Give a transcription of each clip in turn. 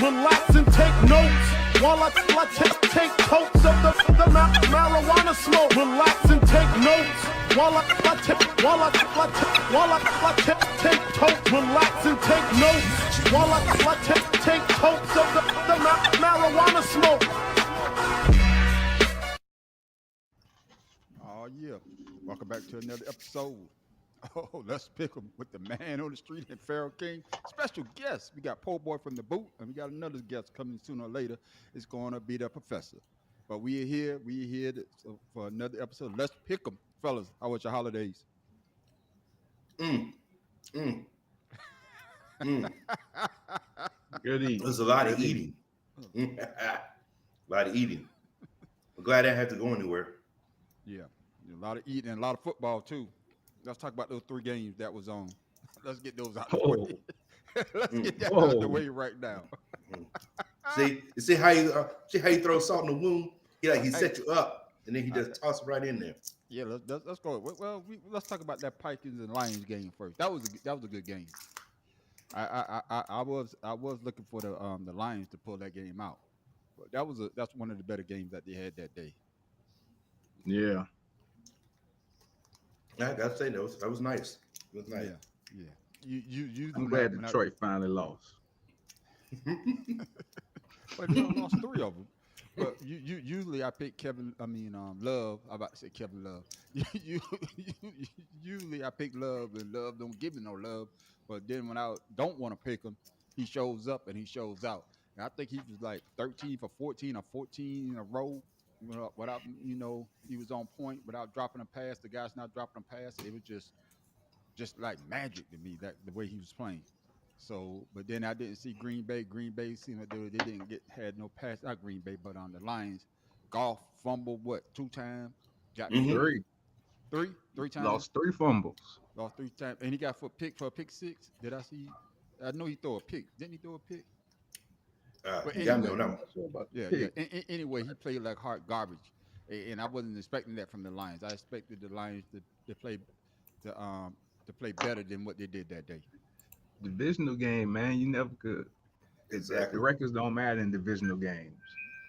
Relax and take notes while I take totes of the marijuana smoke. Relax and take notes while I take totes. Relax and take notes while I take totes of the marijuana smoke. Oh yeah, welcome back to another episode. Oh, let's pick 'em with the man on the street and Pharogh King. Special guest. We got Po Boy from the boot, and we got another guest coming sooner or later. It's going to be the professor. But we are here. For another episode. Let's pick 'em, fellas. How was your holidays? Mm, mm, mm. Good eating. There's a lot of Good eating. A lot of eating. I'm glad I didn't have to go anywhere. Yeah, a lot of eating and a lot of football too. Let's talk about those 3 games that was on. Let's get those out the way. Let's get that out of the way right now. See how you throw salt in the wound? He set you up and then he just toss it right in there. Yeah, let's go. Well, let's talk about that Vikings and Lions game first. That was a good game. I was looking for the Lions to pull that game out, but that's one of the better games that they had that day. Yeah. I gotta say that was nice. It was nice. Yeah. You I'm glad Detroit finally lost. But they lost 3 of them. But usually I pick Love. I'm about to say Kevin Love. Usually I pick Love, and Love don't give me no love. But then when I don't want to pick him, he shows up and he shows out. And I think he was like 13 for 14 or 14 in a row. Without he was on point without dropping a pass. The guy's not dropping a pass. It was just like magic to me, that the way he was playing. So, but then I didn't see Green Bay. Green Bay seemed like they didn't had no pass. Not Green Bay, but on the Lions. Goff fumbled 2 times. Got Three times. Lost 3 fumbles. Lost 3 times, and he got for a pick 6. Did I see? I know he threw a pick. Didn't he throw a pick? Anyway, he played like hard garbage, and I wasn't expecting that from the Lions. I expected the Lions to play better than what they did that day. Divisional game, man, you never could. Exactly. The records don't matter in divisional games.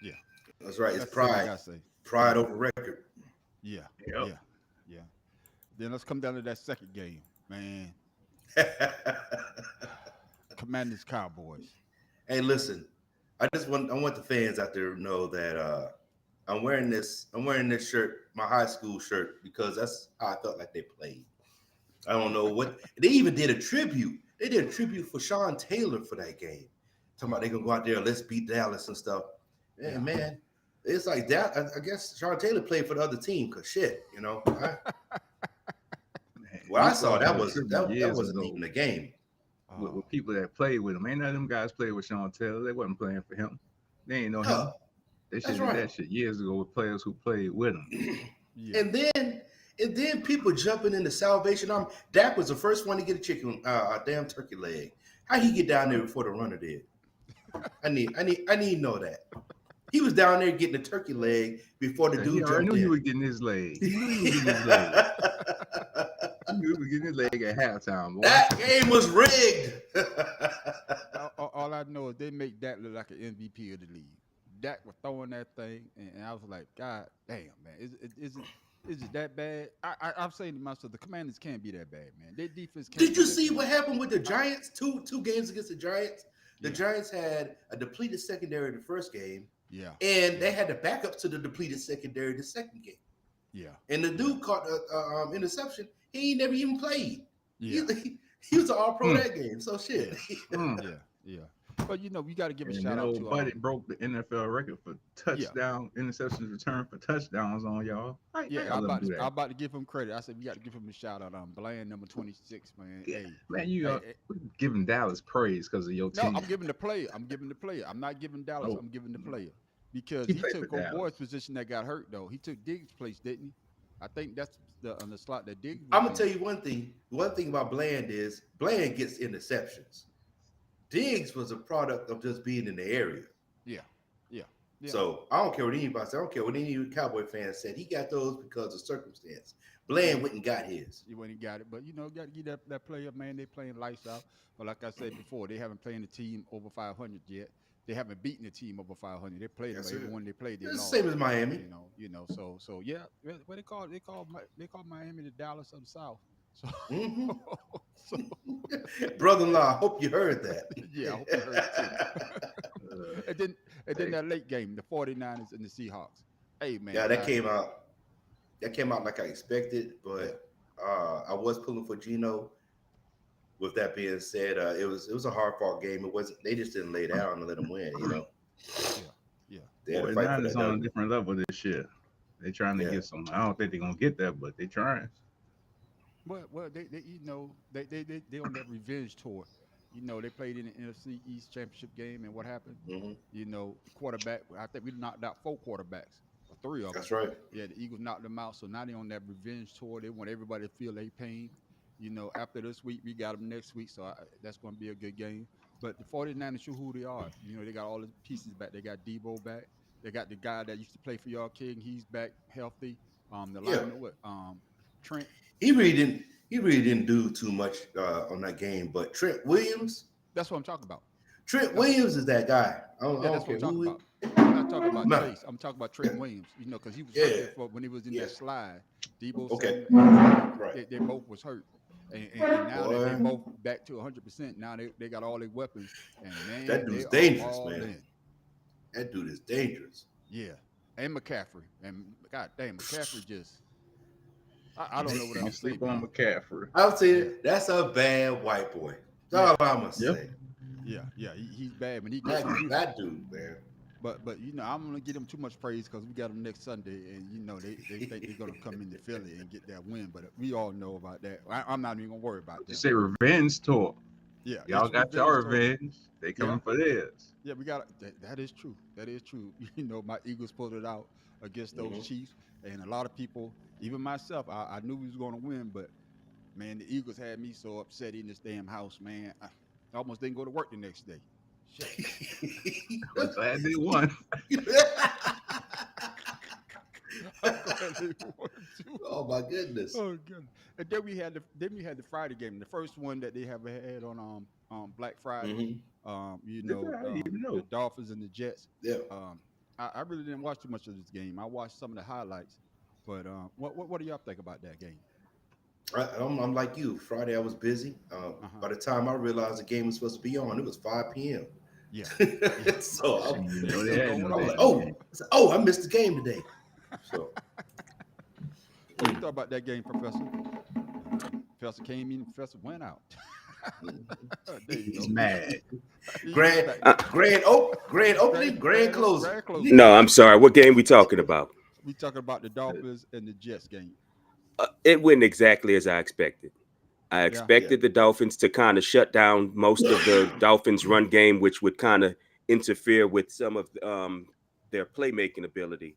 Yeah, that's right. It's pride. Pride over record. Yeah. Then let's come down to that second game, man. Commanders Cowboys. Hey, listen. I want the fans out there to know that I'm wearing this shirt, my high school shirt, because that's how I felt like they played. I don't know what they even did a tribute. They did a tribute for Sean Taylor for that game. Talking about they gonna go out there, let's beat Dallas and stuff. Man, it's like that. I guess Sean Taylor played for the other team, cause shit, I saw that wasn't even a game. With people that played with him. Ain't none of them guys played with Sean Taylor. They wasn't playing for him. They ain't know him. They should have did that shit years ago with players who played with him. Yeah. And then people jumping into Salvation Army. Dak was the first one to get a damn turkey leg. How he get down there before the runner did? I need to know that. He was down there getting a turkey leg before the dude jumped in. I knew he was getting his leg. He knew he was getting his leg at halftime. Boy. That game was rigged. All I know is they make Dak look like an MVP of the league. Dak was throwing that thing, and I was like, God damn, man, is it that bad? I'm saying to myself, the Commanders can't be that bad, man. Their defense can't. Did you see what happened with the Giants? Two games against the Giants. The Giants had a depleted secondary in the first game. Yeah. And they had the backups to the depleted secondary the second game. Yeah. And the dude caught an interception. He never even played. Yeah. He was an all-pro that game. So shit. Yeah. But you got to give a shout out to Buddy broke the NFL record for touchdown interceptions returned for touchdowns on y'all. I'm about to give him credit. I said we got to give him a shout out on Bland number 26, man. Yeah. Hey, man, giving Dallas praise because of your team. No, I'm giving the player. I'm not giving Dallas. I'm giving the player because he took O'Boy's position that got hurt though. He took Diggs' place, didn't he? I think that's on the slot that Diggs. I'm gonna tell you one thing. One thing about Bland is Bland gets interceptions. Diggs was a product of just being in the area. Yeah. So I don't care what anybody said. I don't care what any Cowboy fans said. He got those because of circumstance. Bland went and got his. He went and got it. But, got to give that player, man, they playing lights out. But like I said before, they haven't played a team over 500 yet. they haven't beaten a team over 500. They played them, Yes, but sir. everyone they played, they It's the lost. same as Miami. So yeah. What they call Miami the Dallas of the South. So, Hmm. so Brother-in-law, I hope you heard that. yeah, I hope you heard it too. Uh, and then hey, that late game, the 49ers and the Seahawks. Hey man, Yeah, that God came damn. out. That came out like I expected, Yeah. but I was pulling for Geno. With that being said, it was a hard fought game. It wasn't. They just didn't lay down and let them win. Yeah. Yeah. They had to fight for 49 is that on a W. different level this year. They trying to Yeah, get some. I don't think they're gonna get that, but they trying. Well, they they on that revenge tour. They played in the NFC East Championship game, and what happened? hmm The quarterback. I think we knocked out 4 quarterbacks, or 3 of them. that's right. Yeah, the Eagles knocked them out. So now they on that revenge tour. They want everybody to feel their pain. After this week, we got them next week, so that's going to be a good game. But the 49ers show who they are. They got all the pieces back. They got Debo back. They got the guy that used to play for y'all King. He's back healthy. The Yeah, lineman, what? Trent. he really didn't. He really didn't do too much on that game. But Trent Williams, That's what I'm talking about. Trent That's Williams is that guy. I don't, I Yeah, don't that's what care I'm talking who. about. I'm not talking about Nah, Chase. I'm talking about Trent Williams. Because he was hurt yeah, before when he was in yeah. that slide. Debo Okay, Samuel, right. they both was hurt, and now that they Boy, both back to 100%, now they got all their weapons, and that man, dude's they are dangerous, all man. in. That dude is dangerous. Yeah, and McCaffrey, and God damn, McCaffrey just I don't know what Don't else to say, sleep on man. McCaffrey. I'll tell Yeah, you, that's a bad white boy. yeah, That's all I'm gonna Yep. say. yeah. He's bad when he gets That loose. that dude, man. But I'm gonna give them too much praise because we got them next Sunday, and they think they're gonna come into Philly and get that win. But we all know about that. I'm not even gonna worry about You them. say revenge tour. Yeah, Y'all it's got your revenge tour. revenge. They Yeah, coming for theirs. yeah, we got that is true. That is true. My Eagles pulled it out against those Hmm. Chiefs, and a lot of people, even myself, I knew we was gonna win, but man, the Eagles had me so upset in this damn house, man. I almost didn't go to work the next day. Shit. I'm glad they won. I'm glad they won too. Oh my goodness. Oh goodness. And then we had the Friday game, the first one that they have had on Black Friday. Hmm. I didn't even The know. Dolphins and the Jets. Yeah. I really didn't watch too much of this game. I watched some of the highlights, but what do y'all think about that game? I'm like you. Friday I was busy. Uh-huh. By the time I realized the game was supposed to be on, it was 5 p.m. Yeah, yeah. so Shit, I'm, you It's know still they had going no I was that like, on. game. oh, I missed the game today. So What do you thought about that game, Professor? Professor came in, Professor went out. There you He's go. mad. He's grand back. grand opening, grand closing. Grand closing. No, I'm sorry. What game we talking about? We talking about the Dolphins and the Jets game. It went exactly as I expected. I Yeah. expected the Dolphins to kind of shut down most of the Dolphins' run game, which would kind of interfere with some of their playmaking ability.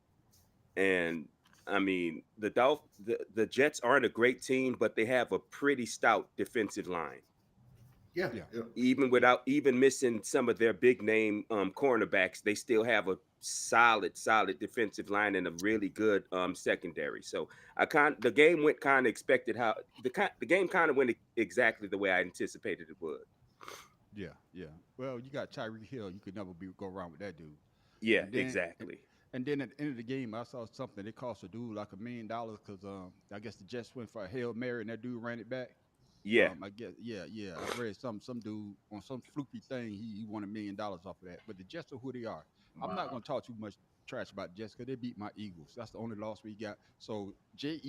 And I mean, the Jets aren't a great team, but they have a pretty stout defensive line. Yeah, Yeah. yeah. Even missing some of their big name cornerbacks, they still have a solid defensive line and a really good secondary. So the game went kind of expected how the game kind of went exactly the way I anticipated it would. Yeah, yeah. Well, you got Tyreek Hill. You could never go around with that dude. Yeah, And then exactly. and then at the end of the game, I saw something. It cost a dude like $1 million because I guess the Jets went for a Hail Mary and that dude ran it back. Yeah. I guess yeah. I read some dude on some fluky thing. He won $1 million off of that. But the Jets are who they are. I'm not Wow. gonna talk too much trash about the Jets because they beat my Eagles. That's the only loss we got. So Jets,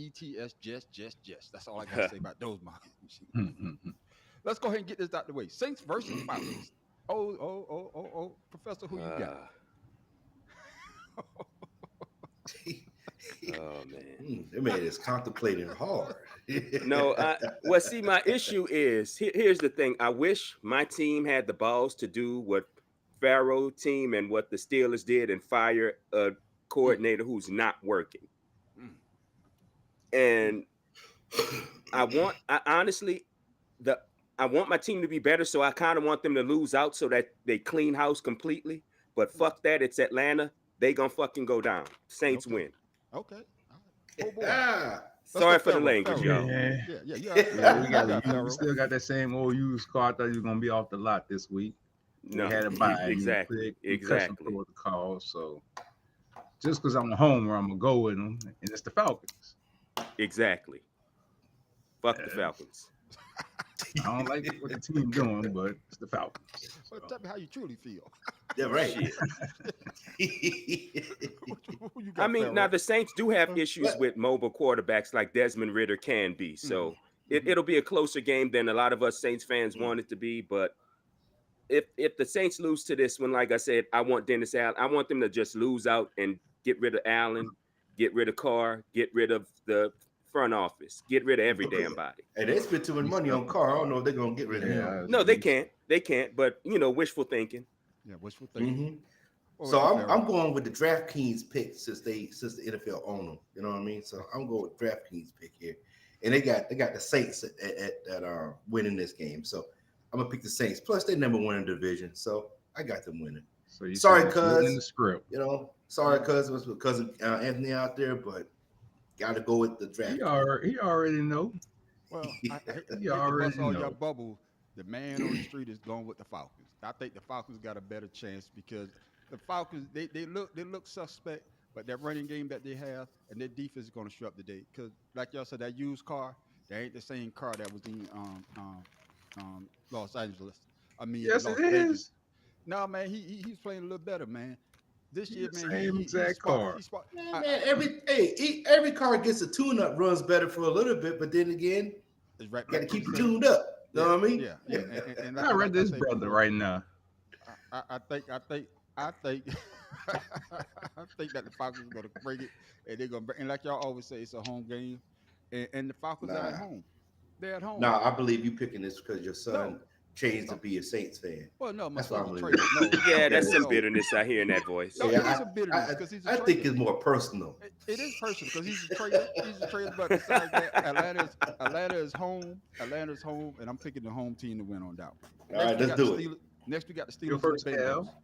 Jets. That's all I gotta say about those motherfuckers. Let's go ahead and get this out the way. Saints versus Falcons. Oh, Professor, who you got? Oh man. That man is contemplating hard. No, well, see, my issue is here's the thing. I wish my team had the balls to do what Pharogh team and what the Steelers did and fire a coordinator who's not working. Mm. And I honestly, I want my team to be better, so I kind of want them to lose out so that they clean house completely. But fuck that, it's Atlanta. They gonna fucking go down. Saints Okay. win. Okay. All right. Oh boy. Ah, Sorry go for the Pharogh, language, Pharogh. y'all. Yeah. Yeah. Yeah, we You got we Pharogh. still got that same old used car. I thought you was gonna be off the lot this week. No, They had a bye. exactly, exactly. For the cause. So just because I'm a homer, I'm gonna go with them, and it's the Falcons. Exactly. Fuck the Falcons. I don't like what the team doing, but it's the Falcons. Well, So. tell me how you truly feel. Yeah, right. Shit. Who you I got, mean, now Pharogh? the Saints do have issues What? with mobile quarterbacks like Desmond Ritter can be. So it'll be a closer game than a lot of us Saints fans want it to be. But if the Saints lose to this one, like I said, I want Dennis Allen. I want them to just lose out and get rid of Allen, get rid of Carr, get rid of the front office, get rid of every damn body. And they spent too much money on Carr. I don't know if they're gonna get rid of him. No, they can't. They can't. But wishful thinking. Yeah, wishful thinking. Mm-hmm. What So about you, I'm Pharogh? going with the DraftKings pick since the NFL own them. You know what I mean? So I'm going with DraftKings pick here, and they got the Saints at winning this game. So I'm gonna pick the Saints. Plus they number one in the division, so I got them winning. So you Sorry, said it's written in the cuz. script. You know, sorry, cuz it was with cousin Anthony out there, but got to go with the draft. He already know. Well, I hate You to already bust all your know. bubble. The man on the street is going with the Falcons. I think the Falcons got a better chance because the Falcons they look suspect, but that running game that they have and their defense is going to show up today. Because like y'all said, that used car, that ain't the same car that was in Los Angeles. I mean, Yes, Las it Vegas. is. No, man, he's playing a little better, man. This year, The man, same exact car. Man, every car gets a tune-up, runs better for a little bit, but then again, it's right got to back keep the it same. tuned up. You know what I mean? Yeah, yeah. And I read this say brother before, right now. I think I think I think that the Falcons are gonna bring it, and they're gonna bring. And like y'all always say, it's a home game, and the Falcons are at Nah. home. They're at home. No, I believe you picking this because your son No. changed to be a Saints fan. Well, no, my That's why I son's a believe traitor. No, Yeah, that's some no. bitterness I hear in that voice. No, Yeah, it is a bitterness because he's a I traitor. think it's more personal. It is personal because he's a traitor. He's a traitor, but besides that, Atlanta is home. Atlanta's home, and I'm picking the home team to win on that one. All right, let's do it. Next, we got the Steelers. Your first and the Bengals. Cal.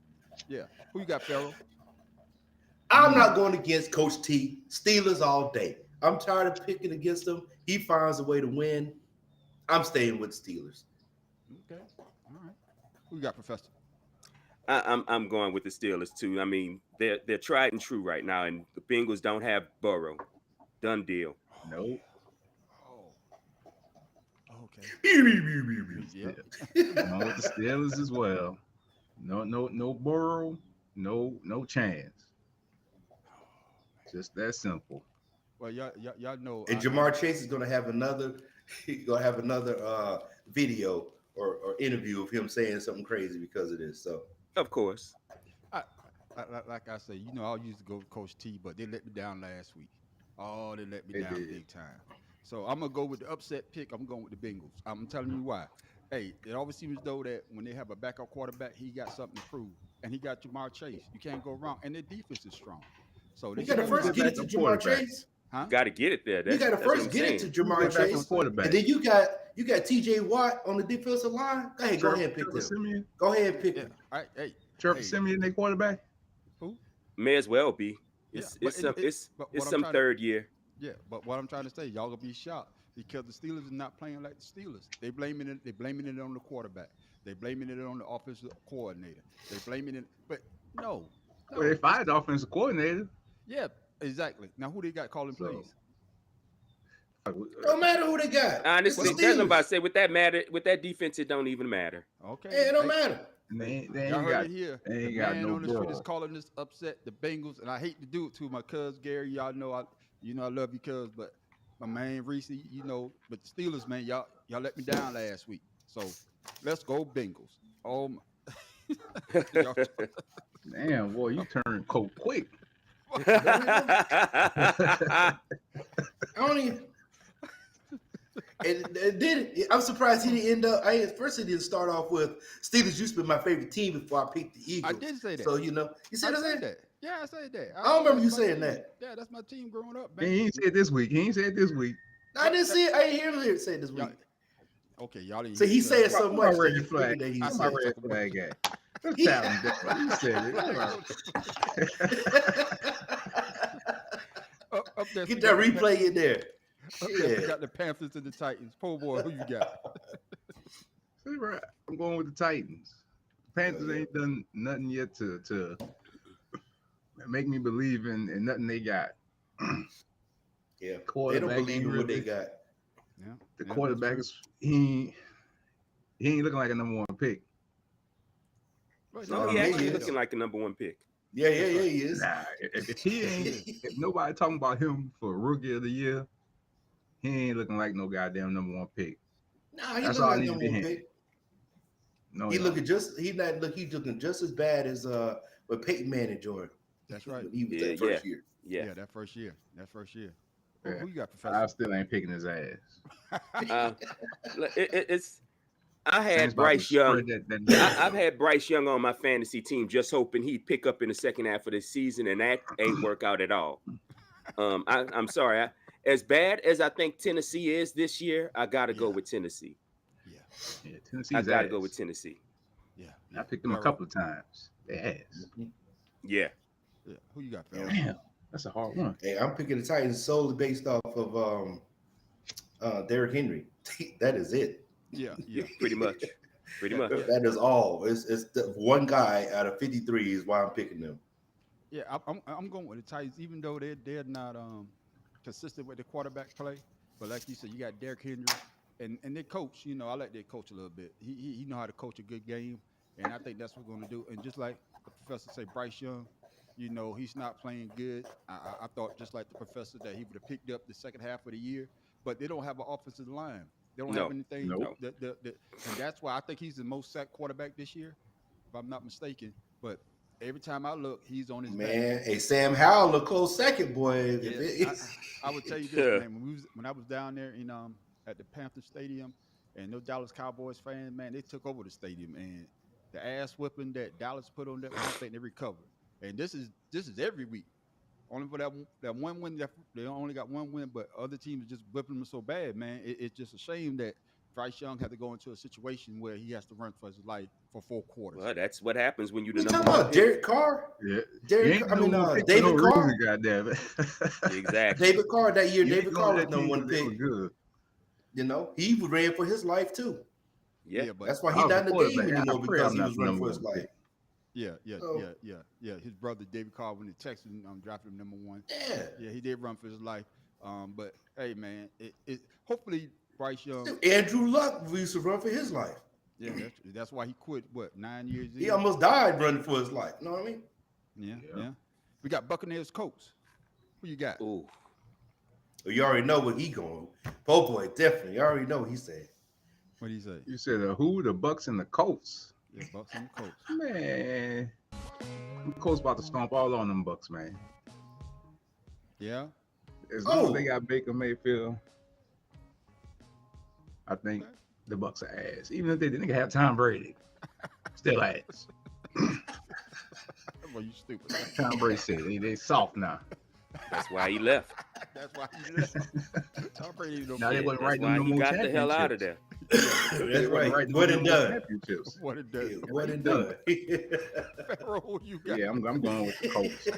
Yeah. Who you got, Pharogh? I'm not going against Coach T. Steelers all day. I'm tired of picking against him. He finds a way to win. I'm staying with Steelers. Okay. All right. Who you got, Professor? I'm going with the Steelers too. I mean, they're tried and true right now, and the Bengals don't have Burrow. Done deal. Nope. Oh. Okay. Yeah. I'm with the Steelers as well. No Burrow, no chance. Just that simple. Well, y'all know. And Jamar Chase is going to have another. He's going to have another video or interview of him saying something crazy because of this. So, Of course. like I say, I used to go with Coach T, but they let me down last week. Oh, they let me They down did. big time. So I'm gonna go with the upset pick. I'm going with the Bengals. I'm telling you why. Hey, it always seems as though that when they have a backup quarterback, he got something to prove, and he got Jamar Chase. You can't go wrong, and their defense is strong. So you got to first get it to Jamar Chase. huh? Got to get it there. You got to That's what first I'm get it saying. to Jamar Get back on Chase. quarterback. And then you got T.J. Watt on the defensive line. Go ahead, and pick Trevor them. Simeon. Go ahead and pick Yeah. them. All right. Hey. Trevor Simeon, they quarterback. Who? May as well be. Yeah, It's but but it's what I'm some trying to- third year. Yeah, but what I'm trying to say, y'all gonna be shocked because the Steelers are not playing like the Steelers. They blaming it on the quarterback. They blaming it on the offensive coordinator. They blaming it, but no. Well, they fired the offensive coordinator. Yeah, exactly. Now who they got calling So, plays? Don't matter who they got. Honestly, It's the that's what I'm about Steelers. to say. With that defense, it don't even matter. Okay. Hey, it don't Hey, matter. And they Y'all ain't heard got it here. they ain't The got man no on the street is Burrow. calling this upset the Bengals, and I hate to do it to my cuz Gary. Y'all know I love you, cuz, but my man Reese, but the Steelers, man, y'all let me down last week. So let's go Bengals. Oh my. Y'all- Damn, boy, you turned cold quick. I don't even. And then I'm surprised he didn't end up. First he didn't start off with Steelers used to be my favorite team before I picked the I Eagles. did say that. So you said I said that. that. Yeah, I said that. I don't remember you that's my saying team. that. Yeah, that's my team growing up, He man. ain't said this week. I didn't see it. I didn't hear him say it this week. Y'all- Okay, y'all didn't. So he hear said that. so Where my much. red that you flag? figured that he Where said my red something. flag at? Let's He- tell him that. You said it. Up there, Get we that got the replay in there. Up there, we Shit. got the Panthers and the Titans. Po boy, who you got? See, right. I'm going with the Titans. Panthers ain't done nothing yet to make me believe in nothing they got. Yeah, they don't Quarterback believe ain't in what they really- got. Yeah, The yeah, quarterback that's is he ain't looking like a number 1 pick. true. No, No, he he actually is. looking like a number 1 pick. Yeah, he is. Nah, if he ain't, if nobody talking about him for rookie of the year, he ain't looking like no goddamn number 1 pick. Nah, he That's look all I like need to number be one hinting. pick. No, He y'all. looking just he looking just as bad as what Peyton Manning joined. That's right. When he was Yeah, that first year. Yeah. Yeah, that first year. Yeah. Who you got, I Professor? still ain't picking his ass. It's I had Saints about to Bryce Young. spread that I've had Bryce Young on my fantasy team, just hoping he'd pick up in the second half of the season, and that ain't work out at all. I'm sorry. As bad as I think Tennessee is this year, I got to go Yeah. with Tennessee. Yeah, Tennessee's I got to ass. go with Tennessee. Yeah. I picked them a Pharogh. couple of times. They ass. Yeah. Yeah. Who you got, Pharogh? Damn, that's a hard one. Hey, I'm picking the Titans solely based off of Derrick Henry. That is it. Yeah. Yeah. Pretty much. Pretty much. That is all. It's the one guy out of 53 is why I'm picking them. Yeah, I'm going with the Titans, even though they're not consistent with the quarterback play. But like you said, you got Derrick Henry and their coach. You know, I like their coach a little bit. He know how to coach a good game, and I think that's what we're going to do. And just like the professor say, Bryce Young, you know, he's not playing good. I thought just like the professor that he would have picked up the second half of the year, but they don't have an offensive line. They don't No. have anything. Nope. And that's why I think he's the most sacked quarterback this year, if I'm not mistaken. But every time I look, he's on his back. Man, hey, Sam Howell, a close second, boy. Yeah, I would tell you this, man. When I was down there in at the Panther Stadium, and those Dallas Cowboys fans, man, they took over the stadium, and the ass whipping that Dallas put on that, I think they recovered. And this is every week. Only for that one win, they only got one win, but other teams just whipping them so bad, man. It's just a shame that Bryce Young had to go into a situation where he has to run for his life for 4 quarters. Well, that's what happens when you the You number talking 1 about pick. Derek Carr? Yeah. David Carr. Goddamn it. Exactly. David Carr that year. You ain't David going Carr to was that team number 1 'cause they were pick. good. You know, he ran for his life too. Yeah. but That's why I he's was not a in the game quarterback. I anymore pray because I'm he not was the running number for his 1 life. pick. Yeah. His brother David Carr went to Texas and drafted him number 1. Yeah. Yeah, he did run for his life. But hey, man, it hopefully Bryce Young. Andrew Luck used to run for his life. Yeah, that's why he quit. What 9 years? He in? almost died running for his life. You know what I mean? Yeah. We got Buccaneers Colts. Who you got? Ooh. Well, you already know what he going. Po boy, definitely. You already know what he said. What do you say? You said who? The Bucks and the Colts. Yeah, Bucks and the Colts. Man, the Colts about to stomp all on them Bucks, man. Yeah. As long as they got Baker Mayfield, I think the Bucks are ass. Even if they didn't have Tom Brady, still ass. Well, you stupid. Tom Brady said they soft now. That's why he left. That's why he left. Tom Brady don't Now they care. wasn't That's writing why no he more got the hell out of championships. there. That's right. What it done. What it does. What it done. Who you got? Yeah, I'm going with the Colts.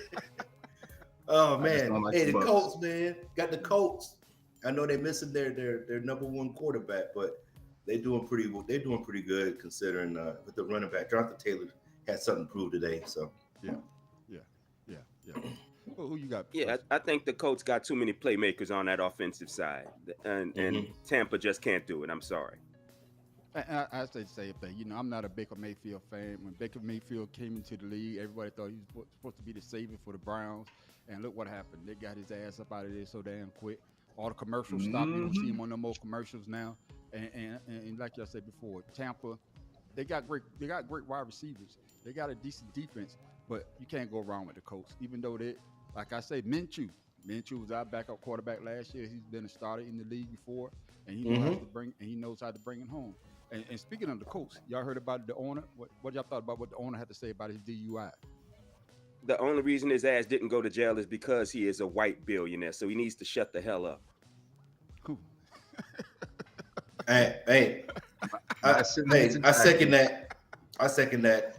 Oh I just man, don't like hey, the the Bucks. Colts, man, got the Colts. I know they're missing their number 1 quarterback, but they're doing pretty well. They're doing pretty good considering with the running back. Jonathan Taylor had something to prove today. So Yeah. Who you got? Yeah, I think the Colts got too many playmakers on that offensive side, and Tampa just can't do it. I'm sorry. I say the same thing. You know, I'm not a Baker Mayfield fan. When Baker Mayfield came into the league, everybody thought he was supposed to be the savior for the Browns. And look what happened. They got his ass up out of there so damn quick. All the commercials stopped. You don't see him on no more commercials now. And like I said before, Tampa, they got great wide receivers. They got a decent defense, but you can't go wrong with the Colts. Even though they, like I say, Minshew was our backup quarterback last year. He's been a starter in the league before, and he knows how to bring it home. And speaking of the Colts, y'all heard about the owner? What y'all thought about what the owner had to say about his DUI? The only reason his ass didn't go to jail is because he is a white billionaire, so he needs to shut the hell up. Cool. hey, I second that. I second that.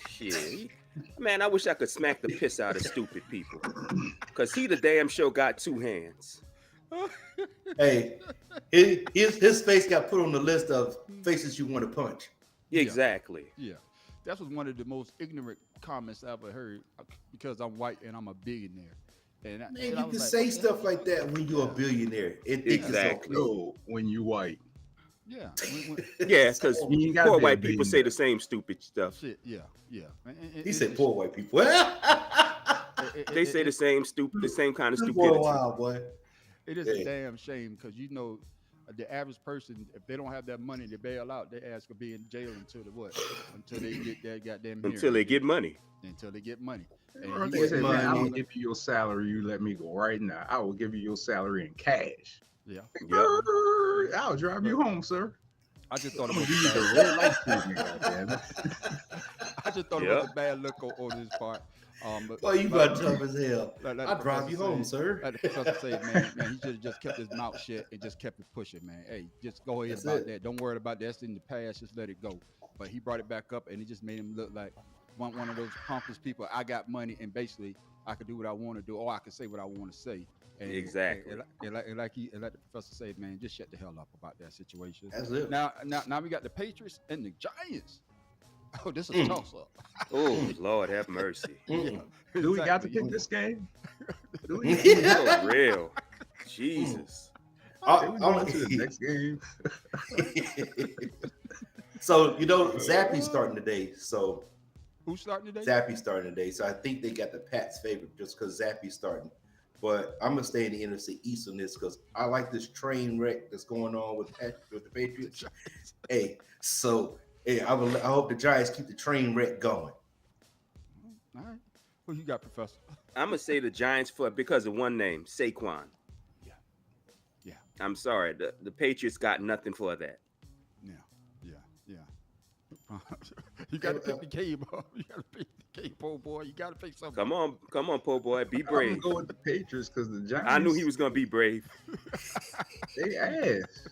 Shit. Man, I wish I could smack the piss out of stupid people. Because he the damn sure got 2 hands. Hey, his face got put on the list of faces you want to punch. Exactly. Yeah, that was one of the most ignorant comments I ever heard because I'm white and I'm a billionaire. And Man, and you I can was like, say what the stuff hell? like that when you're a billionaire. It think it's Exactly. okay. No, when you white. Yeah, Yeah, because You ain't gotta poor be a white people say billionaire. the same stupid stuff. shit. Yeah, yeah. He said, "Poor white people." They say the same kind of Boy, stupidity. wow, boy. It is Yeah. a damn shame because the average person, if they don't have that money to bail out, they ask to be in jail until until they get that goddamn hearing. Until they get money. Until they get money. And Or he they was- say, man, I'm money. gonna give you your salary. You let me go right now. I will give you your salary in cash. yeah, I'll drive you home, sir. I just thought I'm it gonna was give you a the bad, red light treatment, goddamn. I just thought it was a bad look on his part. But, Boy, you but- got tough as hell. like I'll the drive you professor home, said- sir. Like the professor said, man, he should have just kept his mouth shut and just kept it pushing, man. Hey, just go ahead That's about it. that. Don't worry about that. That's in the past. Just let it go. But he brought it back up, and it just made him look like one of those pompous people. I got money, and basically I could do what I want to do, or I could say what I want to say. And, Exactly. And like the professor said, man, just shut the hell up about that situation. That's it. Now we got the Patriots and the Giants. Oh, this is a toss up. Oh, Lord have mercy. Do we got to pick this game? Do we? For real. Jesus. Okay, we going to the next game. So Zappy's starting today. So Who's starting today? Zappy's starting today. So I think they got the Pats favorite just because Zappy's starting. But I'm gonna stay in the NFC East on this because I like this train wreck that's going on with the Patriots. Hey, I hope the Giants keep the train wreck going. All right. Who you got, Professor? I'm gonna say the Giants because of one name, Saquon. Yeah. I'm sorry, the Patriots got nothing for that. Yeah. You got to pick the game, bro. You got to pick the game, po boy. You got to pick something. Come on, po boy, be I'm brave. gonna go with the Patriots because the Giants. I knew he was gonna be brave. They ass.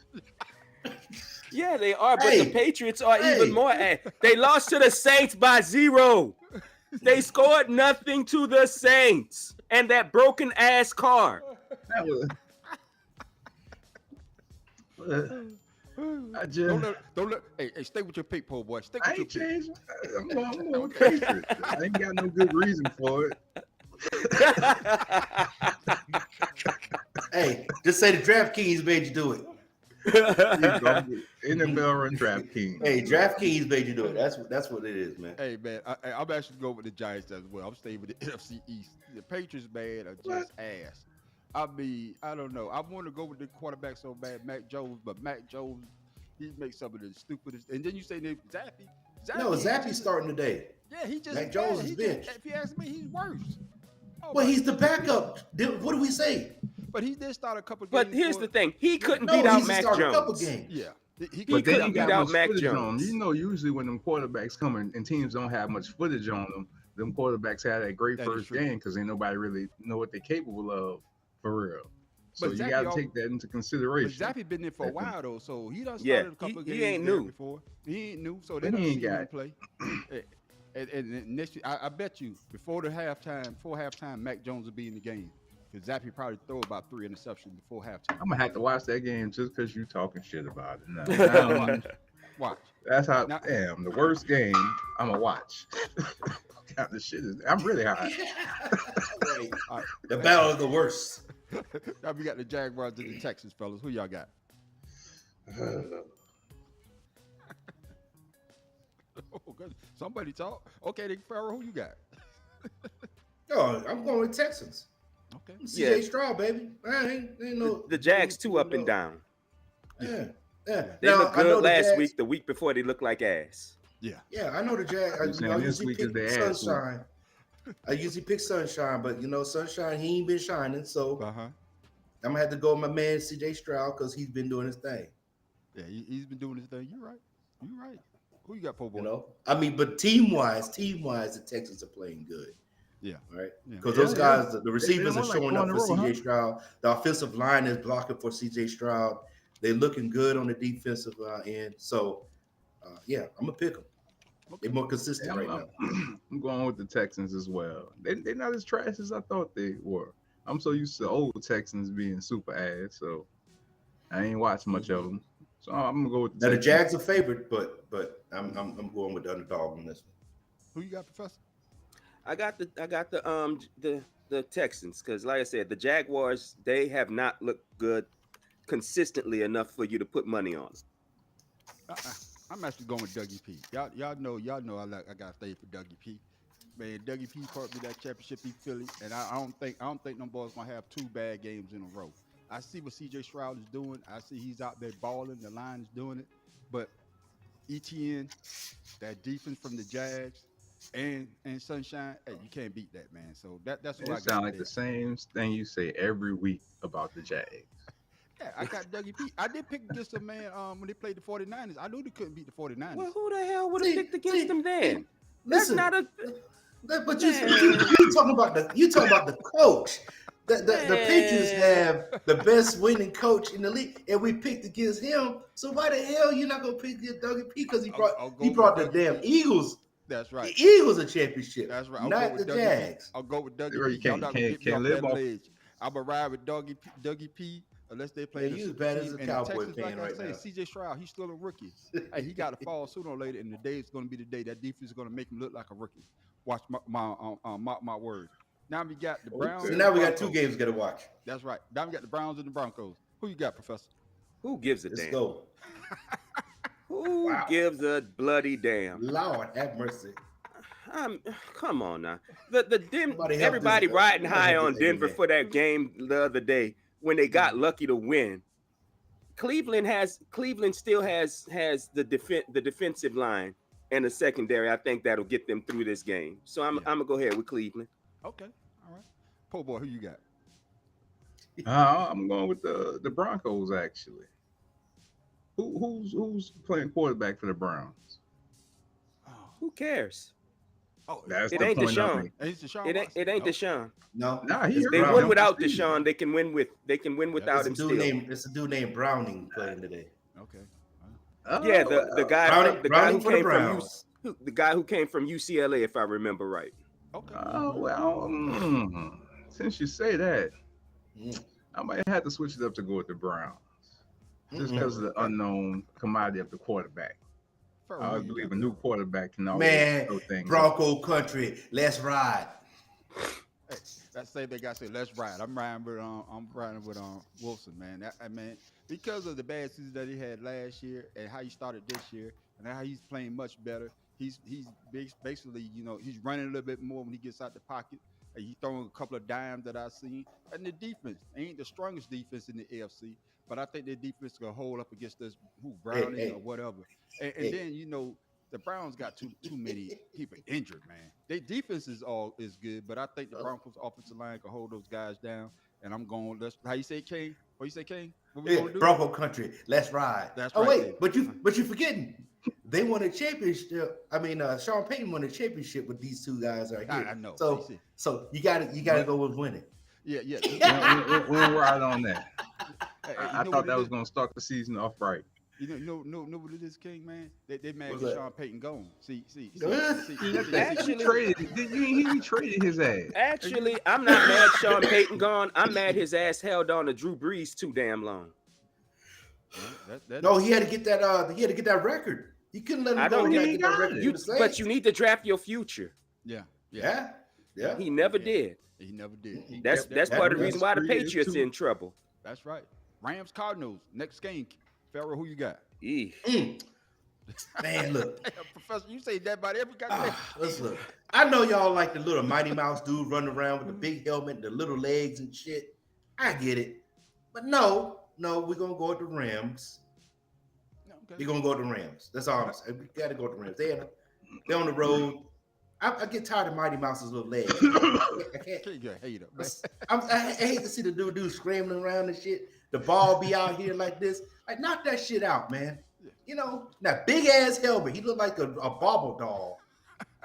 Yeah, they are, but Hey, the Patriots are hey. even more ass. They lost to the Saints by 0. They scored nothing to the Saints and that broken ass car. That was. I just. Don't let. Hey, stay with your pick, po boy. Stay I with your ain't pick. changing. I'm going with Patriots. I ain't got no good reason for it. Hey, just say the DraftKings made you do it. NFL run DraftKings. Hey, DraftKings made you do it. That's what it is, man. Hey man, I'm actually going with the Giants as well. I'm staying with the NFC East. The Patriots, man, are just ass. I mean, I don't know. I want to go with the quarterback so bad, Mac Jones, but Mac Jones, he makes some of the stupidest. And then you say Zappy. No, Zappy's starting today. Yeah, he just Mac Jones bad. is He bench. just, if you ask me, he's worse. Oh, Well, my- he's the backup. What do we say? But he did start a couple. But games here's for- the thing: he couldn't No, beat out he's Mac started a couple Jones. games. Yeah, he He But they couldn't ain't beat got out much Mac footage on Jones. them. You know, usually when them quarterbacks come in and teams don't have much footage on them quarterbacks have that great That is first true. game because ain't nobody really know what they're capable of for real. So But you Zappy got to al- take that into But consideration. Zappy been there for a That can- while though, so he done Yeah, started a couple of he games ain't there new. before. He ain't new, so they But don't he see ain't him got- play. And next year, I bet you before halftime, Mac Jones will be in the game because Zappy probably throw about 3 interceptions before halftime. I'm gonna have to watch that game just because you talking shit about it. Now, Watch. that's how. Now- Damn, the worst game I'm gonna watch. God, this shit is. I'm really hot. Right. All right. The battle of the worst. Now we got the Jaguars and the Texans, fellas. Who y'all got? Oh, good. Somebody talk. Okay, then Pharogh, who you got? Oh, I'm going with Texans. Okay. CJ Yeah. Stroud, baby. I ain't no. The Jags too up and down. Yeah. They Now, looked I know good the last Jags- week. The week before, they looked like ass. Yeah. Yeah, I know the Jags. You saying this week is the ass week. Sunshine. I usually pick Sunshine, but Sunshine, he ain't been shining. So Uh-huh. I'm gonna have to go with my man CJ Stroud because he's been doing his thing. Yeah, he's been doing his thing. You're right. You're right. Who you got, po boy? I mean, but team-wise, the Texans are playing good. Yeah. Right. Yeah. Because Yeah, those guys, the They receivers are won like showing 4 up in a for row, CJ huh? Stroud. The offensive line is blocking for CJ Stroud. They're looking good on the defensive end. So, yeah, I'm gonna pick them. They're more consistent Yeah, right now. I'm going with the Texans as well. They're not as trash as I thought they were. I'm so used to old Texans being super ass, so I ain't watched much of them. So I'm gonna go with Now the Texans. Jags are favored, but I'm going with the underdog on this one. Who you got, Professor? I got the Texans because, like I said, the Jaguars, they have not looked good consistently enough for you to put money on them. I'm actually going with Dougie P. Y'all know I got to stay for Dougie P. Man, Dougie P part me that championship in Philly, and I don't think them boys gonna have 2 bad games in a row. I see what CJ Stroud is doing. I see he's out there balling. The line is doing it, but ETN, that defense from the Jags, and Sunshine, hey, you can't beat that, man. So that's what I It got. sounds like today. the same thing you say every week about the Jags. Yeah, I got Dougie P. I did pick against them, man, when they played the 49ers. I knew they couldn't beat the 49ers. Well, who the hell would have See, picked against them then? That's Listen, not a but you talking about the coach. The Patriots have the best winning coach in the league, and we picked against him. So why the hell you not gonna pick against Dougie P? Because I'll go he brought the with Dougie damn P. Eagles. That's right. The Eagles a championship. That's right. I'll Not go the with Dougie Jags. P. I'll go with Dougie You P. Y'all can't- not gonna get me can't off live that off- ledge. I'm gonna ride with Dougie P. Unless they play Man, the you as bad as team a and Cowboy the Texans, fan like I right say, now. CJ Stroud, he's still a rookie. Hey, he got to fall sooner or later, and the day is going to be the day that defense is going to make him look like a rookie. Watch my words. Now we got the Browns. So and now the we got 2 Broncos. games to watch. That's right. Now we got the Browns and the Broncos. Who you got, Professor? who gives a Let's damn? go. Who Wow. gives a bloody damn? Lord have mercy. Come on now. The Somebody help everybody this- riding somebody high help on this Denver man. for that game the other day when they got lucky to win. Cleveland still has the defensive line and the secondary. I think that'll get them through this game. So I'm gonna go ahead with Cleveland. Okay. All right. Po boy, who you got? I'm going with the Broncos actually. Who's playing quarterback for the Browns? Who cares? Oh, That's It the ain't point I'm Deshaun. making. it's Deshaun It ain't Watson. Deshaun. No, Nah, he it's hurt They Browning. won him. without This season. Deshaun. They can win without him It's a dude still. named Browning playing today. Okay. Yeah, the guy Browning who for the came from Browns. the guy who came from UCLA, if I remember right. Okay. Since you say that, Mm. I might have to switch it up to go with the Browns. Just Mm-mm. because of the unknown commodity of the quarterback. Pharogh, I who you believe got? a new quarterback can always Man, throw things. Bronco country, let's ride. Hey, that same thing I say, let's ride. I'm riding with Wilson, man. Man, because of the bad season that he had last year and how he started this year, and how he's playing much better. He's basically, he's running a little bit more when he gets out the pocket. And he's throwing a couple of dimes that I've seen. And the defense ain't the strongest defense in the AFC, but I think their defense can hold up against this Browning hey. or whatever. And Hey. then the Browns got too many people injured, man. Their defense is good, but I think the Broncos offensive line can hold those guys down. And I'm going. How you say, King? What you say, King? What we Yeah, gonna do? Bronco country, let's ride. That's Oh right, wait, Dave. but you forgetting they won a championship. I mean, Sean Payton won a championship with these 2 guys right here. I know. So you got to go with winning. Yeah. We'll ride on that. Hey, I thought that was going to start the season off right. You know what it is, King, man? They mad What's because that? Sean Payton gone. See. Actually- He traded his ass. Actually, I'm not mad Sean Payton gone. I'm mad his ass held on to Drew Brees too damn long. No, he had to get that. He had to get that record. He couldn't let him I go. don't He had to get get that it. record. for the But Saints. you need to draft your future. Yeah. He never Yeah. did. He never did. That's that part of the was reason why the 3 years Patriots too. in trouble. That's right. Rams Cardinals next game. Pharogh, who you got? Eesh. Man, look. Professor, you say that about every goddamn. Let's look. I know y'all like the little Mighty Mouse dude running around with the big helmet, the little legs and shit. I get it, but no, we're gonna go with the Rams. We're gonna go with the Rams. That's all I'm saying. We gotta go with the Rams. They're on the road. I get tired of Mighty Mouse's little legs. I can't. You're a hater, man. I hate to see the dude scrambling around and shit. The ball be out here like this. Like, knock that shit out, man. That big ass helmet. He looked like a bobble doll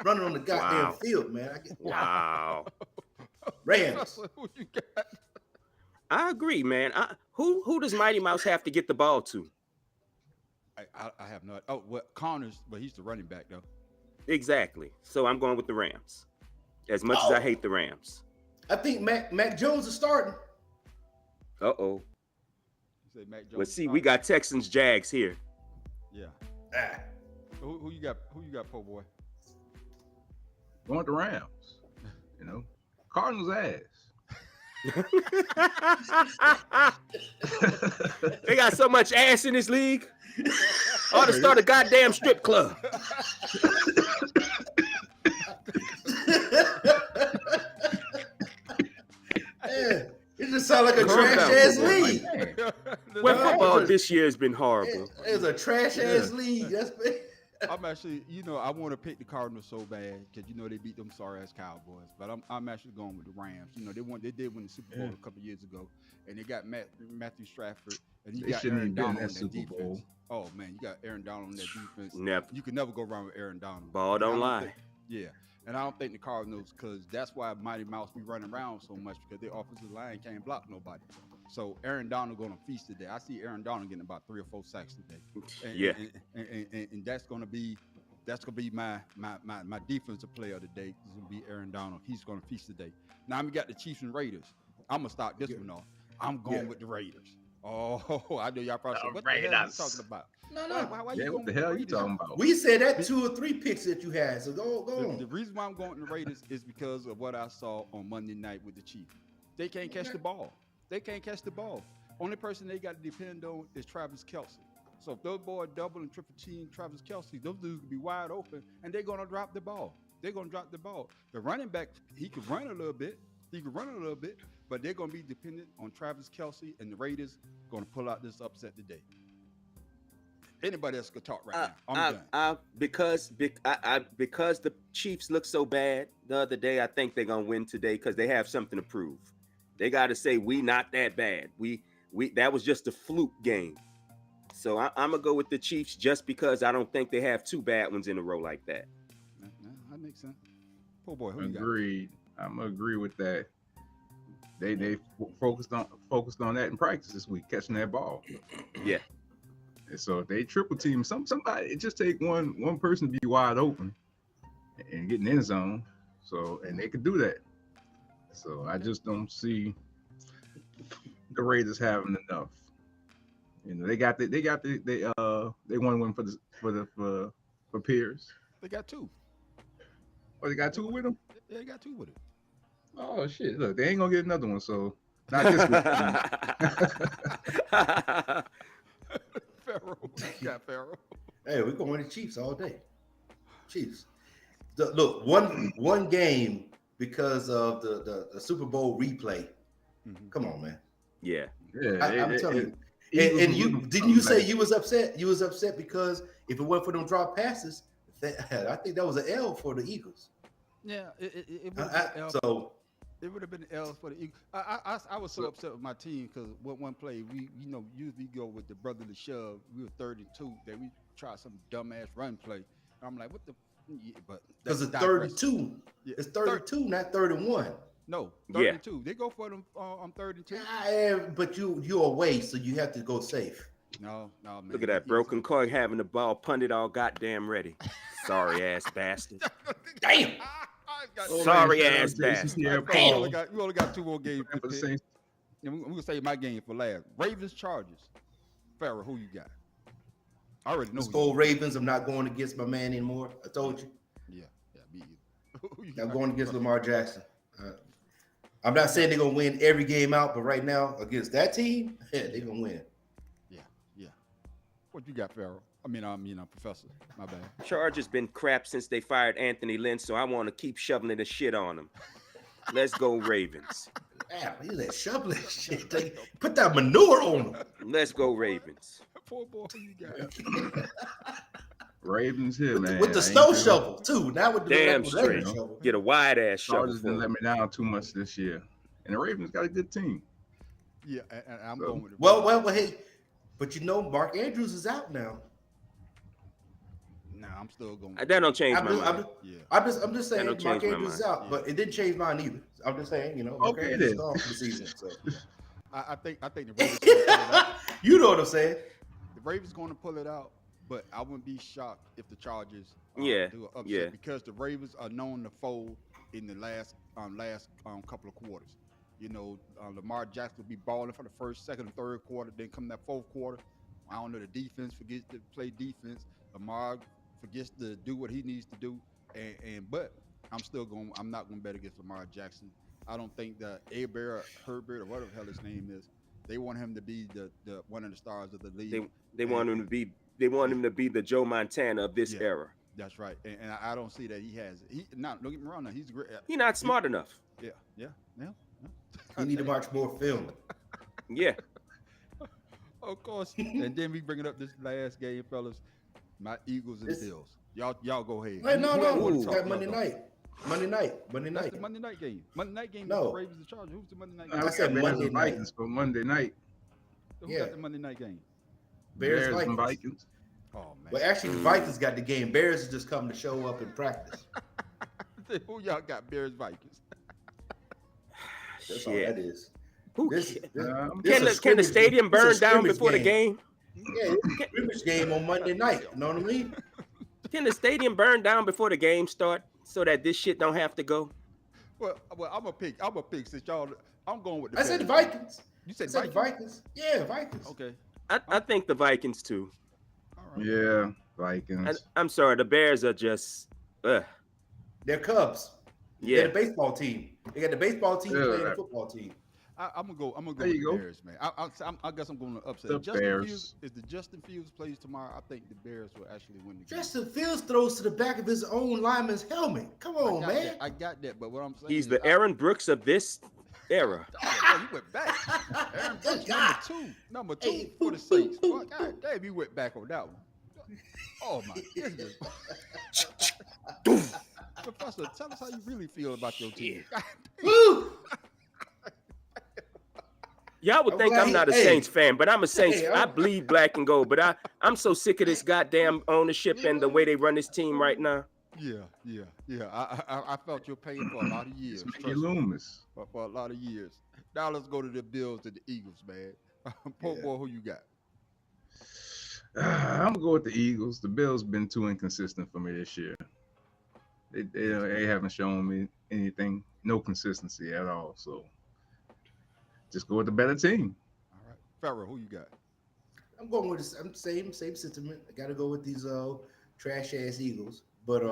running on the goddamn Wow. field, man. Wow. Rams. Who you got? I agree, man. Who does Mighty Mouse have to get the ball to? I have no. Oh, well, Connors, but he's the running back though. Exactly. So I'm going with the Rams. As much as I hate the Rams. I think Mac Jones is starting. Uh-oh. say Mac Jones. Let's see. We got Texans Jags here. Yeah. Ah. Who you got? Who you got, po boy? Going to Rams. You know, Cardinals ass. They got so much ass in this league. Ought to start a goddamn strip club. Man, it just sounds like a Calm trash down, ass football. league. Well, football this year has been horrible. It's a trash ass league. That's I'm actually, I want to pick the Cardinals so bad because they beat them sorry ass Cowboys. But I'm actually going with the Rams. They did win the Super Bowl a couple years ago, and they got Matthew Stafford, and you got Aaron Donald on that defense. Oh man, you got Aaron Donald on that defense. Never. You can never go wrong with Aaron Donald. Ball don't lie. And I don't think the Cardinals, because that's why Mighty Mouse be running around so much, because their offensive line can't block nobody. So Aaron Donald going to feast today. I see Aaron Donald getting about 3 or 4 sacks today. And that's going to be my defensive player of the day. It's going to be Aaron Donald. He's going to feast today. Now we got the Chiefs and Raiders. I'm going to start this one off. I'm going with the Raiders. Oh, I know y'all probably said, what the hell are you talking about? No. Why you What the hell are you talking about? We said that 2 or 3 picks that you had. So go on. The reason why I'm going to the Raiders is because of what I saw on Monday night with the Chiefs. They can't catch the ball. Only person they got to depend on is Travis Kelce. So if those boys double and triple team Travis Kelce, those dudes will be wide open, and they're going to drop the ball. The running back, he could run a little bit, but they're going to be dependent on Travis Kelce, and the Raiders going to pull out this upset today. Anybody else could talk right now. I'm done. Because the Chiefs look so bad the other day, I think they're gonna win today because they have something to prove. They got to say we not that bad. We that was just a fluke game. So I'm gonna go with the Chiefs just because I don't think they have 2 bad ones in a row like that. That makes sense. Poor boy, who Agreed. I'm gonna agree with that. They focused on that in practice this week, catching that ball. Yeah. And so if they triple team somebody, it just take one person to be wide open and get in the end zone. So and they could do that. So I just don't see the Raiders having enough. They want to win for Pierce. They got 2. Oh, they got 2 with them? Yeah, they got 2 with it. Oh shit! Look, they ain't gonna get another one. So not this week. Pharogh. Hey, we're going to Chiefs all day. Chiefs. Look, one game because of the Super Bowl replay. Mm-hmm. Come on, man. Yeah. I'm telling you. And you didn't you say you was upset? You was upset because if it weren't for them drop passes, I think that was an L for the Eagles. Yeah, it would have been an L for the Eagles. I was so upset with my team because one play we usually go with the brotherly shove. We were 3rd and 2. That we tried some dumbass run play. I'm like, what the? Yeah, but because it's 3rd and 2. Yeah. It's 3rd and 2, not 3rd and 1. No, 3rd and 2. They go for them on 3rd and 2. Yeah, but you're away, so you have to go safe. No, man. Look at that broken car having the ball punted all goddamn ready. Sorry ass bastard. Damn. Sorry ass bastard. We only got 2 more games. We're gonna save my game for last. Ravens Chargers. Pharogh, who you got? I already know. Old Ravens. I'm not going against my man anymore. I told you. Yeah, me either. I'm going against Lamar Jackson. I'm not saying they're gonna win every game out, but right now against that team, they're gonna win. Yeah. What you got, Pharogh? I mean, Professor. My bad. Chargers been crap since they fired Anthony Lynn, so I want to keep shoveling the shit on them. Let's go Ravens. Damn, he's that shoveling shit. Put that manure on them. Let's go Ravens. Poor boy, who you got? Ravens here, man. With the snow shovel too. Now with the damn straight. Get a wide ass shovel. Chargers didn't let me down too much this year, and the Ravens got a good team. Yeah, and I'm going with it. Well, hey, but Mark Andrews is out now. Nah, I'm still going. That don't change my mind. I'm just saying Mark Andrews is out, but it didn't change mine either. I'm just saying, Mark Andrews is off the season. So. I think the Ravens. You know what I'm saying? The Ravens going to pull it out, but I wouldn't be shocked if the Chargers do an upset because the Ravens are known to fold in the last couple of quarters. Lamar Jackson will be balling for the first, second, and third quarter. Then come that fourth quarter, I don't know. The defense forgets to play defense. Lamar forgets to do what he needs to do. But I'm not going to bet against Lamar Jackson. I don't think that Herbert or whatever the hell his name is. They want him to be the one of the stars of the They league. they want him to be the Joe Montana of this Yeah. era. That's right, and I don't see that he has it. Don't get me wrong. Now, he's great. He's not smart enough. Yeah. He need to watch more film. Yeah. Of course. And then we bring it up this last game, fellas. My Eagles and Bills. Y'all go ahead. Wait, no. Ooh. That Monday night. Monday night. That's the Monday night game. Monday night game No. is the Ravens and Chargers. Who's the Monday night I game? said Bears Monday and night. Vikings for Monday night. Who Yeah. got the Monday night game? Bears, and Vikings. Vikings. Oh man. But actually, the Vikings got the game. Bears is just coming to show up and practice. Who y'all got? Bears Vikings. That's all Shit. that is. Who This, ca- this, Can this a the scrimmage- stadium this a burn down scrimmage before the game? Yeah, it's a scrimmage game on Monday night. You know what I mean? Can the stadium burn down before the game start so that this shit don't have to go? Well, I'm a pick. Since y'all. I'm going with the. I said the Bears. Vikings. You I said said the Vikings? Vikings. Yeah, Vikings. Okay. I think the Vikings too. All right. Yeah, Vikings. I'm sorry, the Bears are just. They're Cubs. Yeah. They're the baseball team. They got the baseball team Yeah. playing the football team. I'm gonna go There with you the go. Bears, man. I guess I'm going to upset. The Justin Bears. Fields, if the Justin Fields plays tomorrow, I think the Bears will actually win the game. Justin Fields throws to the back of his own lineman's helmet. Come on, man. I got that, but what I'm saying He's is the Aaron Brooks of this era. Oh, you went back. Aaron Brooks, number two Hey, for the Saints. Well, God damn, you went back on that one. Oh my goodness. Professor, tell us how you really feel about your team. God damn. Woo! Y'all would I'm think glad I'm not a hey, Saints fan, but I'm a Saints. hey, I I'm- bleed black and gold, but I'm so sick of this goddamn ownership and the way they run this team right now. Yeah. I felt your pain for a lot of years. Mickey trust me. Loomis. For a lot of years. Now let's go to the Bills and the Eagles, man. Poor Yeah. boy, who you got? I'm gonna go with the Eagles. The Bills been too inconsistent for me this year. They haven't shown me anything, no consistency at all. So just go with the better team. All right. Pharogh, who you got? I'm going with the same sentiment. I got to go with these trash ass Eagles. But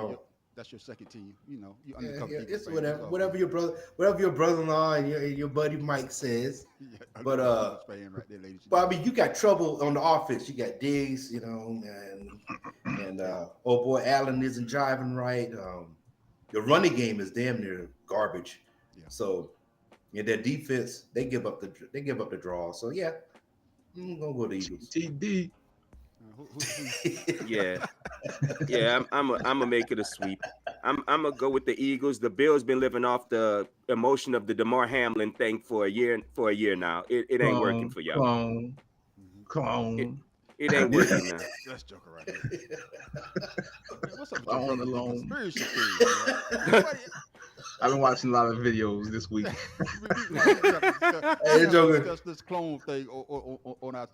That's your second team. You yeah, undercover Eagles it's fan. whatever. Whatever your brother-in-law and your buddy Mike says. Yeah, But, undercover Eagles fan right there, ladies and But I mean, you got trouble on the offense. You got Diggs, and old boy Allen isn't driving right. The running game is damn near garbage. Yeah. So, their defense they give up the draw. So yeah, I'm gonna go to the Eagles. TD. Yeah. I'm gonna make it a sweep. I'm gonna go with the Eagles. The Bills been living off the emotion of the DeMar Hamlin thing for a year now. It ain't working for y'all. Clone. It ain't working now. That's Joker right there. What's up with All your alone. conspiracy theories, man? I've been watching a lot of videos this week. Hey, Joker. Discuss this clone thing on our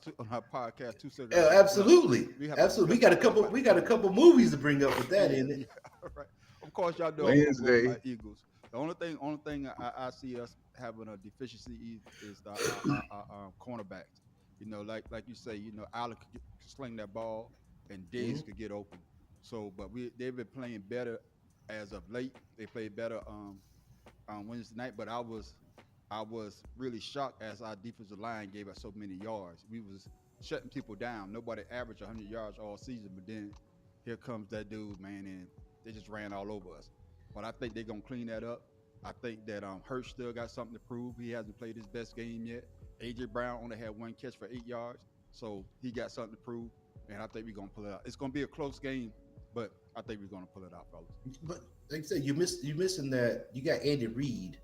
podcast. Yeah, absolutely. We have Absolutely. We got a couple movies to bring up with that in it. Yeah, all right. Of course, y'all know I'm gonna go with Wednesday. my Eagles. The only thing I see us having a deficiency is the cornerbacks. Like you say, Allen could sling that ball and Diggs could get open. So, but they've been playing better as of late. They played better on Wednesday night, but I was really shocked as our defensive line gave us so many yards. We was shutting people down. Nobody averaged 100 yards all season, but then here comes that dude, man, and they just ran all over us. But I think they're gonna clean that up. I think that Hurts still got something to prove. He hasn't played his best game yet. AJ Brown only had one catch for 8 yards, so he got something to prove, and I think we're gonna pull it out. It's gonna be a close game, but I think we're gonna pull it out, fellas. But like I said, you missing that you got Andy Reid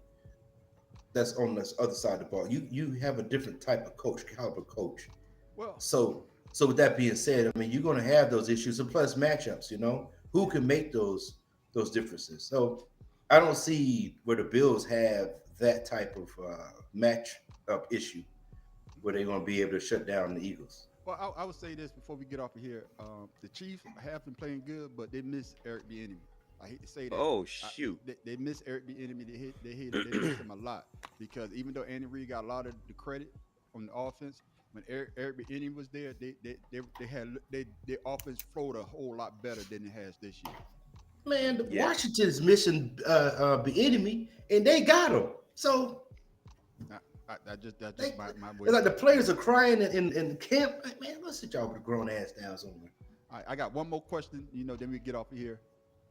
that's on this other side of the ball. You have a different type of caliber coach. Well, So with that being said, I mean you're gonna have those issues and plus matchups, who can make those differences. So I don't see where the Bills have that type of match up issue where they're gonna be able to shut down the Eagles. well, I would say this before we get off of here. The Chiefs have been playing good, but they miss Eric Bieniemy. I hate to say that. Oh shoot. They miss Eric Bieniemy. They miss him a lot because even though Andy Reid got a lot of the credit on the offense, when Eric Bieniemy was there, their offense flowed a whole lot better than it has this year. Man, Yeah. Washington's missing Bieniemy, and they got him. So That's just my way. it's like the players are crying in camp. Like, man, let's sit y'all with a grown ass down somewhere. All right, I got one more question. Then we get off of here.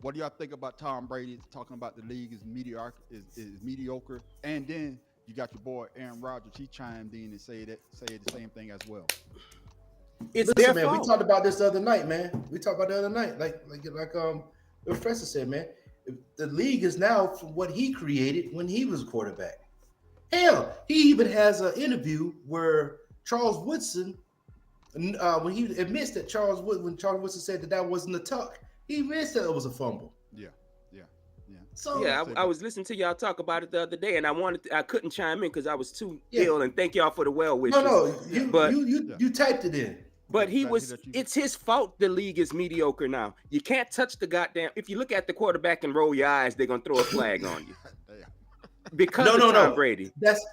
What do y'all think about Tom Brady talking about the league is mediocre? And then you got your boy Aaron Rodgers. He chimed in and say the same thing as well. It's Listen, their man, fault. we talked about this the other night, man. Like the professor said, man. The league is now from what he created when he was quarterback. Hell, he even has an interview where Charles Woodson, when he admits that when Charles Woodson said that wasn't a tuck, he admits that it was a fumble. Yeah. So Yeah, I was listening to y'all talk about it the other day, and I couldn't chime in because I was too Yeah. ill. And thank y'all for the well wishes. no, But- you typed it in. But Exactly that you- it's his fault the league is mediocre now. You can't touch the goddamn, if you look at the quarterback and roll your eyes, they're going to throw a flag on you. Damn. Because No, of Tom Brady. That's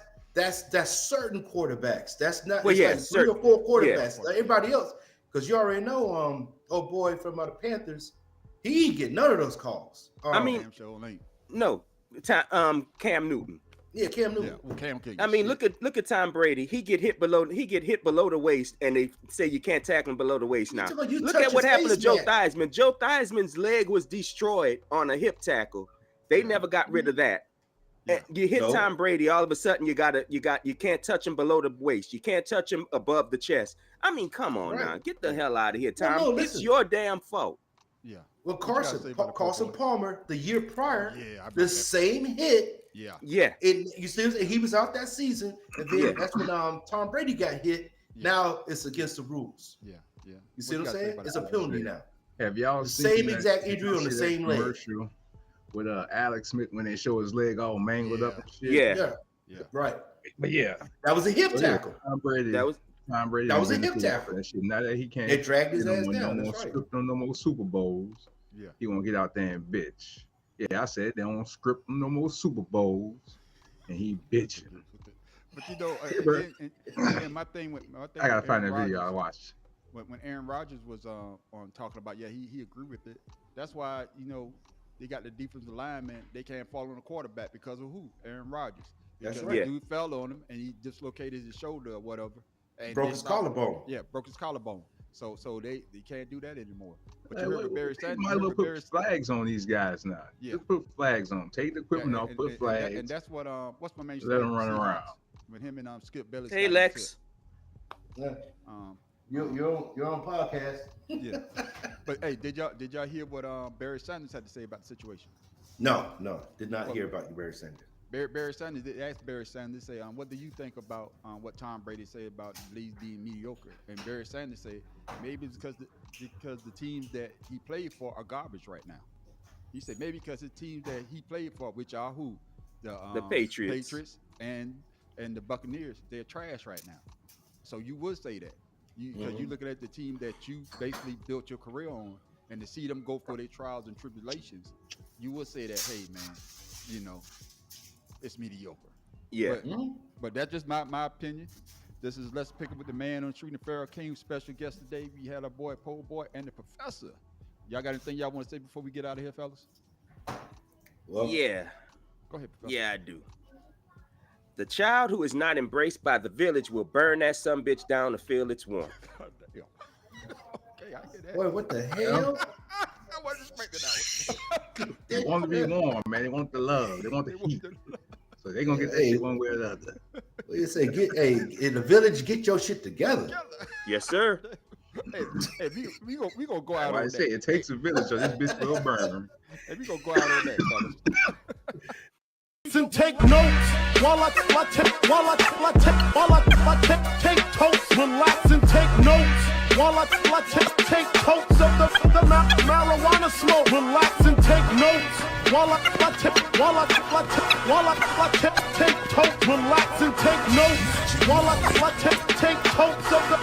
certain quarterbacks. That's not. Well, It's yeah, like 3 or certain. 4 quarterbacks. Like everybody else, because you already know, old boy from the Panthers, he ain't get none of those calls. I mean- Damn sure ain't. No, Cam Newton. yeah, Cam Yeah, Newton. well, Cam can't I get mean, shit. look at Tom Brady. He get hit below the waist, and they say you can't tackle him below the waist now. talking about you Look touch at what his happened to face, Joe man. Theismann. Joe Theismann's leg was destroyed on a hip tackle. They never got rid of that. Yeah. And you hit No. Tom Brady, all of a sudden you can't touch him below the waist. You can't touch him above the chest. I mean, come on Right. now, get the hell out of here, Well, Tom. no, It's listen. your damn fault. Yeah. Well, What you gotta say about the Carson Colts? Palmer, the year prior, Yeah, I bet the that- same hit. Yeah. Yeah, And you see, he was out that season, and then Yeah. that's when Tom Brady got hit. Yeah. Now it's against the rules. Yeah. You see what I'm gotta say saying? about It's the a Colts? penalty now. Have y'all The seen same that- exact did injury y'all on the see that same leg. commercial with Alex Smith when they show his leg all mangled up Yeah. and shit? yeah. Yeah. Right. But yeah, That was a hip but yeah, tackle. Tom Brady. That was Tom Brady. that was a done hip benefited tackle. from that shit. Now that he can't, They dragged his get ass no down. more That's right. script on no more Super Bowls. Yeah. He gonna get out there and bitch. Yeah, I said they don't script him no more Super Bowls, and he bitching. But you know, bro. and my thing with I gotta find that Aaron video I Rodgers, watched. when Aaron Rodgers was on talking about, he agreed with it. That's why they got the defensive lineman. They can't fall on the quarterback because of who? Aaron Rodgers. That's Because right. the dude fell on him and he dislocated his shoulder or whatever. And Broke then his stopped- collarbone. Yeah, broke his collarbone. So they can't do that anymore. But Hey, you heard wait, Barry they Sanders. might as well put flags on these guys now. Yeah. Just put flags on them. Take the equipment off, put flags. And that's what what's my main? Let 'em run around. With him and Skip Bayless. hey got Lex. Yeah. into it. You're on podcast. Yeah. But hey, did y'all hear what Barry Sanders had to say about the situation? No, did not hear about you, Barry Sanders. Barry Sanders, they asked Barry Sanders, say, what do you think about what Tom Brady said about the league being mediocre? And Barry Sanders said maybe it's because the teams that he played for are garbage right now. He said maybe because the teams that he played for, which are who, The Patriots. and the Buccaneers, they're trash right now. So you would say that because you looking at the team that you basically built your career on, and to see them go for their trials and tribulations, you would say that, hey man, it's mediocre. Yeah. But that's just my opinion. This is Let's Pick Up with the Man on the Street and Pharogh King. Special guest today. We had our boy, Pole Boy, and the Professor. Y'all got anything y'all want to say before we get out of here, fellas? Well, Yeah. Go ahead, Professor. Yeah, I do. The child who is not embraced by the village will burn that sumbitch down to feel its warmth. God damn. Okay, I hear that. Boy, what the hell? I wasn't expecting that one. They want to be warm, man. They want the love. They want the heat. So they're gonna get that shit one way or the other. What you say? In the village, get your shit together. Yes, sir. Hey, we gonna go out Like I on say, that. it takes a village, so this bitch will burn. Hey, we gonna go out on that, fellas. And take notes while I take totes. Relax and take notes while I take totes of the marijuana smoke. Relax and take notes while I take totes. Relax and take notes while I take totes of the